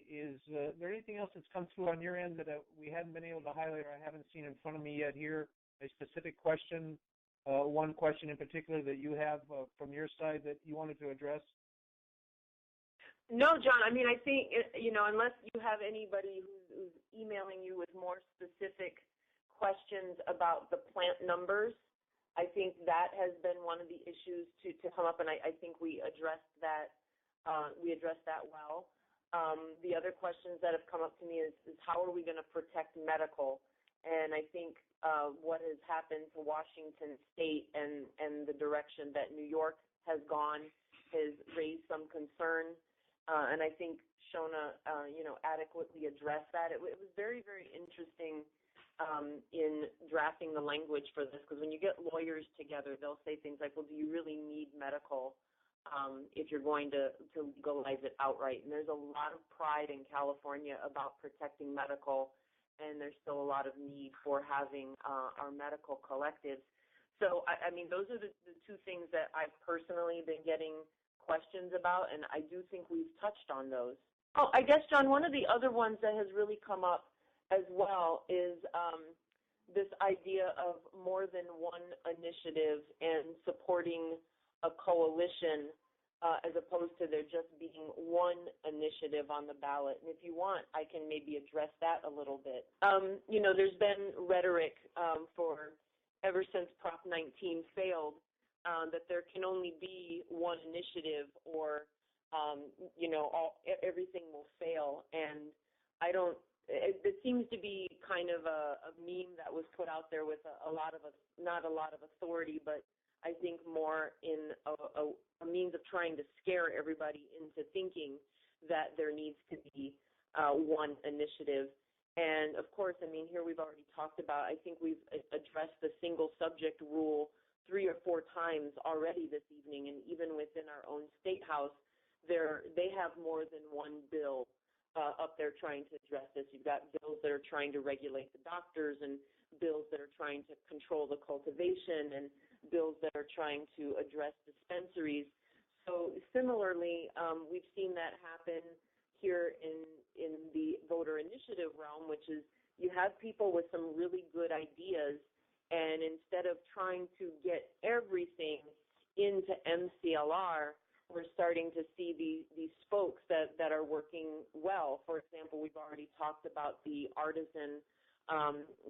Is there anything else that's come through on your end that we hadn't been able to highlight or I haven't seen in front of me yet here? A specific question, one question in particular that you have from your side that you wanted to address? No, John. I mean, I think, unless you have anybody who's emailing you with more specific questions about the plant numbers, I think that has been one of the issues to come up, and I think we addressed that. Well. The other questions that have come up to me is how are we going to protect medical? And I think what has happened to Washington State and the direction that New York has gone has raised some concern. And I think Shona, adequately addressed that. It was very, very interesting in drafting the language for this, because when you get lawyers together, they'll say things like, well, do you really need medical if you're going to legalize it outright? And there's a lot of pride in California about protecting medical, and there's still a lot of need for having our medical collectives. So, I mean, those are the two things that I've personally been getting questions about, and I do think we've touched on those. Oh, I guess, John, one of the other ones that has really come up as well is this idea of more than one initiative and supporting a coalition as opposed to there just being one initiative on the ballot. And if you want, I can maybe address that a little bit. There's been rhetoric for ever since Prop 19 failed that there can only be one initiative or, everything will fail. And it seems to be kind of a meme that was put out there with not a lot of authority, but I think more in a means of trying to scare everybody into thinking that there needs to be one initiative. And, of course, I mean, here we've already talked about, I think we've addressed the single subject rule 3 or 4 times already this evening, and even within our own state house, they have more than one bill up there trying to address this. You've got bills that are trying to regulate the doctors and bills that are trying to control the cultivation and bills that are trying to address dispensaries. So similarly, we've seen that happen here in the voter initiative realm, which is you have people with some really good ideas, and instead of trying to get everything into MCLR, we're starting to see these spokes that are working well. For example, we've already talked about the Artisan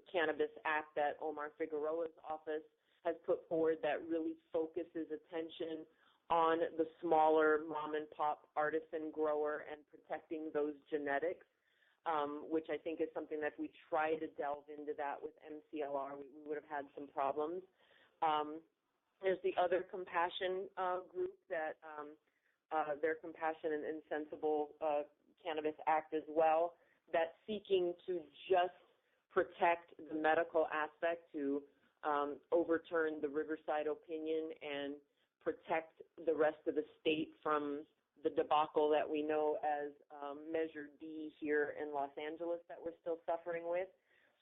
Cannabis Act that Omar Figueroa's office has put forward that really focuses attention on the smaller mom-and-pop artisan grower and protecting those genetics, which I think is something that if we try to delve into that with MCLR, we would have had some problems. There's the other Compassion group that their Compassion and Sensible Cannabis Act as well, that's seeking to just protect the medical aspect, to overturn the Riverside opinion and protect the rest of the state from the debacle that we know as Measure D here in Los Angeles that we're still suffering with.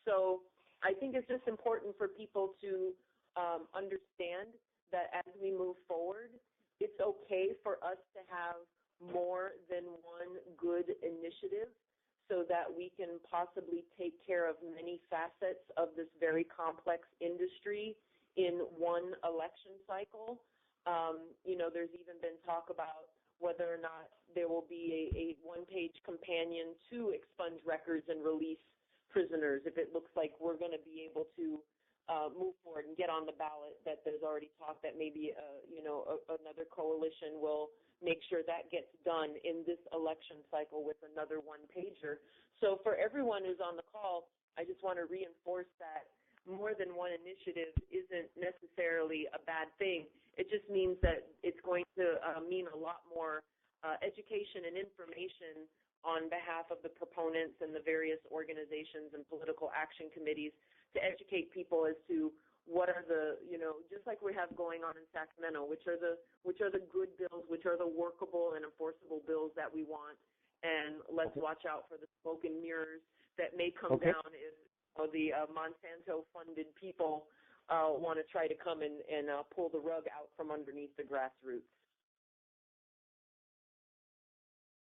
So I think it's just important for people to understand that as we move forward, it's okay for us to have more than one good initiative so that we can possibly take care of many facets of this very complex industry in one election cycle. There's even been talk about whether or not there will be a one-page companion to expunge records and release prisoners if it looks like we're going to be able to move forward and get on the ballot. That there's already talk that maybe another coalition will make sure that gets done in this election cycle with another one-pager. So for everyone who's on the call, I just want to reinforce that more than one initiative isn't necessarily a bad thing. It just means that it's going to mean a lot more education and information on behalf of the proponents and the various organizations and political action committees to educate people as to what are the, just like we have going on in Sacramento, which are the good bills, which are the workable and enforceable bills that we want, and let's watch out for the smoke and mirrors that may come down if the Monsanto-funded people want to try to come and pull the rug out from underneath the grassroots.